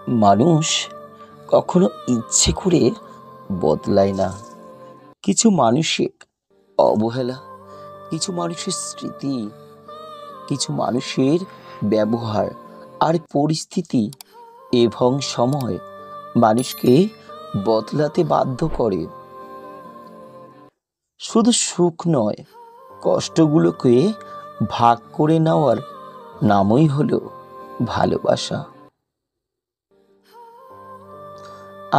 মানুষ কখনো ইচ্ছে করে বদলায় না। কিছু মানুষের অবহেলা, কিছু মানুষের স্মৃতি, কিছু মানুষের ব্যবহার আর পরিস্থিতি এবং সময় মানুষকে বদলাতে বাধ্য করে। শুধু সুখ নয়, কষ্টগুলোকে ভাগ করে নেওয়ার নামই হলো ভালোবাসা।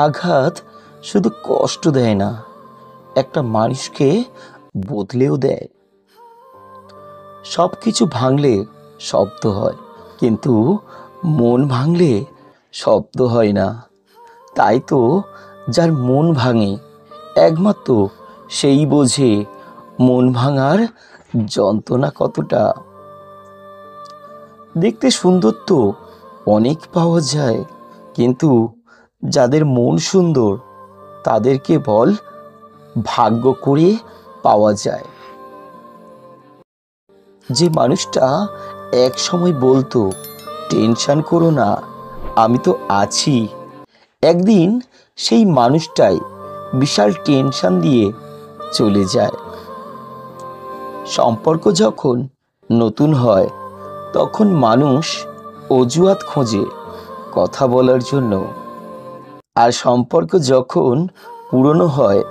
আঘাত শুধু কষ্ট দেয় না, একটা মানুষকে বদলেও দেয়। সব কিছু ভাঙলে শব্দ হয়, কিন্তু মন ভাঙলে শব্দ হয় না। তাই তো যার মন ভাঙে একমাত্র সেই বোঝে মন ভাঙার যন্ত্রণা কতটা। দেখতে সুন্দর তো অনেক পাওয়া যায়, কিন্তু যাদের মন সুন্দর তাদের কেবল ভাগ্য করে পাওয়া যায়। যে মানুষটা এক সময় বলতো, টেনশন করো না, আমি তো আছি, একদিন সেই মানুষটাই বিশাল টেনশন দিয়ে চলে যায়। সম্পর্ক যখন নতুন হয় তখন মানুষ অজুহাত খোঁজে কথা বলার জন্য, আর সম্পর্ক যখন পুরনো হয়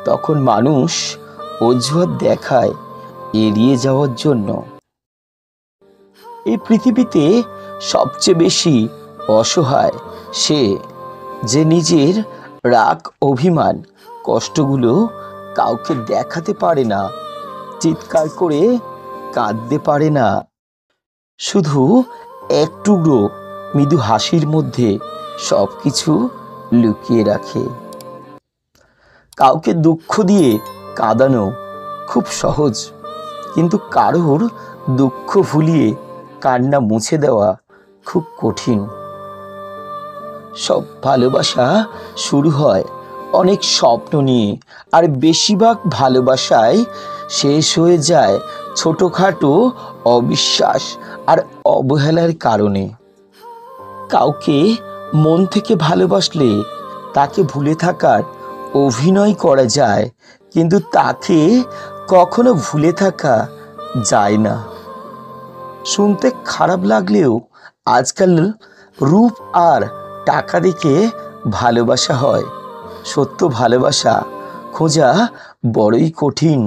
তখন মানুষ অজুহাত দেখায় এড়িয়ে যাওয়ার জন্য। এই পৃথিবীতে সবচেয়ে বেশি অসহায় সে, যে নিজের রাগ, অভিমান, কষ্টগুলো কাউকে দেখাতে পারে না, চিৎকার করে কাঁদতে পারে না, শুধু এক টুকরো মৃদু হাসির মধ্যে সব কিছু লুকিয়ে রাখে। কাউকে দুঃখ দিয়ে কাঁদানো খুব সহজ, কিন্তু কারোর দুঃখ ভুলিয়ে কান্না মুছে দেওয়া খুব কঠিন। সব ভালোবাসা শুরু হয় অনেক স্বপ্ন নিয়ে, আর বেশিরভাগ ভালোবাসায় শেষ হয়ে যায় ছোটখাটো অবিশ্বাস আর অবহেলার কারণে। কাউকে মন থেকে ভালোবাসলে তাকে ভুলে থাকার অভিনয় করা যায়, কিন্তু তাকে কখনো ভুলে থাকা যায় না। শুনতে খারাপ লাগলেও আজকাল রূপ আর টাকা দেখে ভালোবাসা হয়, সত্য ভালোবাসা খোঁজা বড়ই কঠিন।